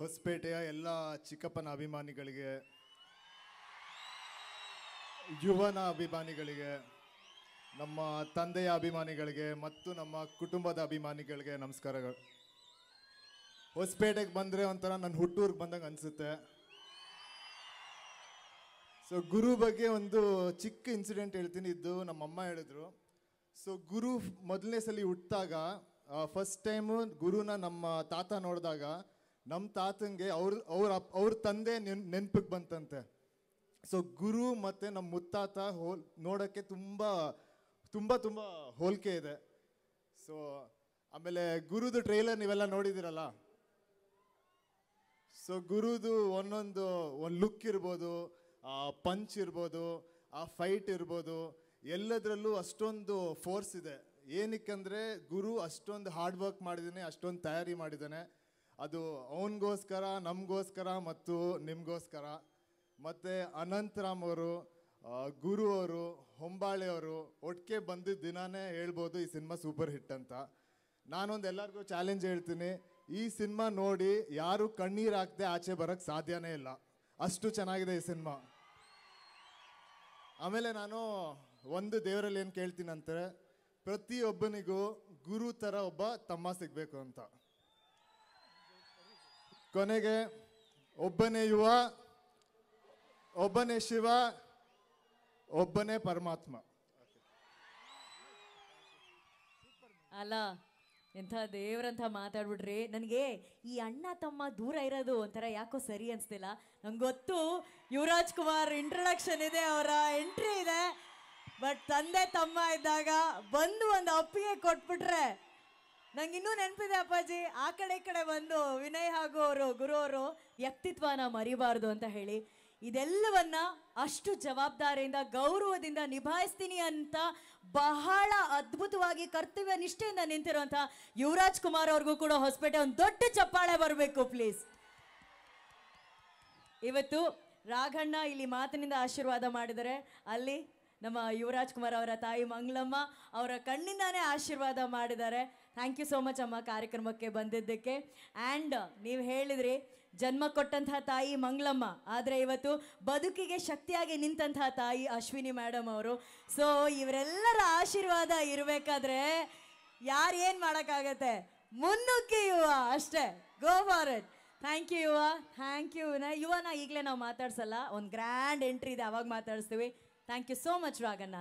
ಹೊಸಪೇಟೆಯ ಎಲ್ಲ ಚಿಕ್ಕಪ್ಪನ ಅಭಿಮಾನಿಗಳಿಗೆ, ಯುವನ ಅಭಿಮಾನಿಗಳಿಗೆ, ನಮ್ಮ ತಂದೆಯ ಅಭಿಮಾನಿಗಳಿಗೆ ಮತ್ತು ನಮ್ಮ ಕುಟುಂಬದ ಅಭಿಮಾನಿಗಳಿಗೆ ನಮಸ್ಕಾರಗಳು. ಹೊಸಪೇಟೆಗೆ ಬಂದರೆ ಒಂಥರ ನನ್ನ ಹುಟ್ಟೂರಿಗೆ ಬಂದಂಗೆ ಅನಿಸುತ್ತೆ. ಸೊ ಗುರು ಬಗ್ಗೆ ಒಂದು ಚಿಕ್ಕ ಇನ್ಸಿಡೆಂಟ್ ಹೇಳ್ತೀನಿ. ಇದು ನಮ್ಮಮ್ಮ ಹೇಳಿದ್ರು. ಸೊ ಗುರು ಮೊದಲನೇ ಸಲ ಹುಟ್ಟಿದಾಗ ಫಸ್ಟ್ ಟೈಮು ಗುರುನ ನಮ್ಮ ತಾತ ನೋಡಿದಾಗ ನಮ್ಮ ತಾತಂಗೆ ಅವ್ರ ತಂದೆ ನೆನ್ಪಿಗೆ ಬಂತಂತೆ. ಸೊ ಗುರು ಮತ್ತು ನಮ್ಮ ಮುತ್ತಾತ ನೋಡೋಕ್ಕೆ ತುಂಬ ತುಂಬ ತುಂಬ ಹೋಲಿಕೆ ಇದೆ. ಸೊ ಆಮೇಲೆ ಗುರುದು ಟ್ರೈಲರ್ ನೀವೆಲ್ಲ ನೋಡಿದ್ದೀರಲ್ಲ. ಸೊ ಗುರುದು ಒಂದು ಲುಕ್ ಇರ್ಬೋದು, ಪಂಚ್ ಇರ್ಬೋದು, ಆ ಫೈಟ್ ಇರ್ಬೋದು, ಎಲ್ಲದರಲ್ಲೂ ಅಷ್ಟೊಂದು ಫೋರ್ಸ್ ಇದೆ. ಏನಕ್ಕಂದರೆ ಗುರು ಅಷ್ಟೊಂದು ಹಾರ್ಡ್ ವರ್ಕ್ ಮಾಡಿದ್ದಾನೆ, ಅಷ್ಟೊಂದು ತಯಾರಿ ಮಾಡಿದ್ದಾನೆ. ಅದು ಅವನಿಗೋಸ್ಕರ, ನಮಗೋಸ್ಕರ ಮತ್ತು ನಿಮಗೋಸ್ಕರ. ಮತ್ತು ಅನಂತರಾಮ್ ಅವರು, ಗುರು ಅವರು, ಹೊಂಬಾಳೆ ಅವರು ಒಟ್ಟಿಗೆ ಬಂದಿದ್ದ ದಿನಾನೇ ಹೇಳ್ಬೋದು ಈ ಸಿನಿಮಾ ಸೂಪರ್ ಹಿಟ್ ಅಂತ. ನಾನೊಂದು ಎಲ್ಲರಿಗೂ ಚಾಲೆಂಜ್ ಹೇಳ್ತೀನಿ, ಈ ಸಿನಿಮಾ ನೋಡಿ ಯಾರು ಕಣ್ಣೀರು ಹಾಕದೆ ಆಚೆ ಬರೋಕ್ಕೆ ಸಾಧ್ಯನೇ ಇಲ್ಲ, ಅಷ್ಟು ಚೆನ್ನಾಗಿದೆ ಈ ಸಿನಿಮಾ. ಆಮೇಲೆ ನಾನು ಒಂದು ದೇವರಲ್ಲಿ ಏನು ಕೇಳ್ತೀನಂತೆ, ಪ್ರತಿಯೊಬ್ಬನಿಗೂ ಗುರು ಥರ ಒಬ್ಬ ತಮ್ಮ ಸಿಗಬೇಕು ಅಂತ. ಕೊನೆಗೆ ಒಬ್ಬನೇ ಯುವ, ಒಬ್ಬನೇ ಶಿವ, ಒಬ್ಬನೇ ಪರಮಾತ್ಮ. ಅಲ್ಲ, ಎಂಥ ದೇವ್ರಂತ ಮಾತಾಡ್ಬಿಟ್ರಿ. ನನಗೆ ಈ ಅಣ್ಣ ತಮ್ಮ ದೂರ ಇರೋದು ಒಂಥರ ಯಾಕೋ ಸರಿ ಅನಿಸ್ತಿಲ್ಲ. ನಂಗೆ ಗೊತ್ತು ಯುವರಾಜ್ ಕುಮಾರ್ ಇಂಟ್ರೊಡಕ್ಷನ್ ಇದೆ, ಅವರ ಎಂಟ್ರಿ ಇದೆ, ಬಟ್ ತಂದೆ ತಮ್ಮ ಇದ್ದಾಗ ಬಂದು ಒಂದು ಅಪ್ಪಿಗೆ ಕೊಟ್ಬಿಟ್ರೆ ನಂಗೆ ಇನ್ನೂ ನೆನಪಿದೆ ಅಪ್ಪಾಜಿ. ಆ ಕಡೆ ಈ ಕಡೆ ಬಂದು ವಿನಯ್ ಹಾಗೂ ಅವರು ಗುರು ಅವರು ವ್ಯಕ್ತಿತ್ವನ ಮರಿಬಾರ್ದು ಅಂತ ಹೇಳಿ ಇದೆಲ್ಲವನ್ನ ಅಷ್ಟು ಜವಾಬ್ದಾರಿಯಿಂದ ಗೌರವದಿಂದ ನಿಭಾಯಿಸ್ತೀನಿ ಅಂತ ಬಹಳ ಅದ್ಭುತವಾಗಿ ಕರ್ತವ್ಯ ನಿಷ್ಠೆಯಿಂದ ನಿಂತಿರುವಂಥ ಯುವರಾಜ್ ಕುಮಾರ್ ಅವ್ರಿಗೂ ಕೂಡ ಹೊಸಪೇಟೆ ಒಂದು ದೊಡ್ಡ ಚಪ್ಪಾಳೆ ಬರಬೇಕು ಪ್ಲೀಸ್. ಇವತ್ತು ರಾಘಣ್ಣ ಇಲ್ಲಿ ಮಾತಿನಿಂದ ಆಶೀರ್ವಾದ ಮಾಡಿದರೆ, ಅಲ್ಲಿ ನಮ್ಮ ಯುವರಾಜ್ ಕುಮಾರ್ ಅವರ ತಾಯಿ ಮಂಗಳಮ್ಮ ಅವರ ಕಣ್ಣಿಂದಾನೇ ಆಶೀರ್ವಾದ ಮಾಡಿದ್ದಾರೆ. ಥ್ಯಾಂಕ್ ಯು ಸೋ ಮಚ್ ಅಮ್ಮ ಕಾರ್ಯಕ್ರಮಕ್ಕೆ ಬಂದಿದ್ದಕ್ಕೆ. ಆ್ಯಂಡ್ ನೀವು ಹೇಳಿದ್ರಿ ಜನ್ಮ ಕೊಟ್ಟಂತಹ ತಾಯಿ ಮಂಗಳಮ್ಮ, ಆದರೆ ಇವತ್ತು ಬದುಕಿಗೆ ಶಕ್ತಿಯಾಗಿ ನಿಂತಹ ತಾಯಿ ಅಶ್ವಿನಿ ಮೇಡಮ್ ಅವರು. ಸೊ ಇವರೆಲ್ಲರ ಆಶೀರ್ವಾದ ಇರಬೇಕಾದ್ರೆ ಯಾರು ಏನು ಮಾಡೋಕ್ಕಾಗತ್ತೆ, ಮುನ್ನುಗ್ಗಿ ಯುವ ಅಷ್ಟೇ, go for it. Thank you Yuva, thank you ಯುವನ ಈಗಲೇ ನಾವು ಮಾತಾಡ್ಸಲ್ಲ, ಒಂದು ಗ್ರ್ಯಾಂಡ್ ಎಂಟ್ರಿ ಇದೆ, ಅವಾಗ ಮಾತಾಡಿಸ್ತೀವಿ. Thank you so much Raghanna.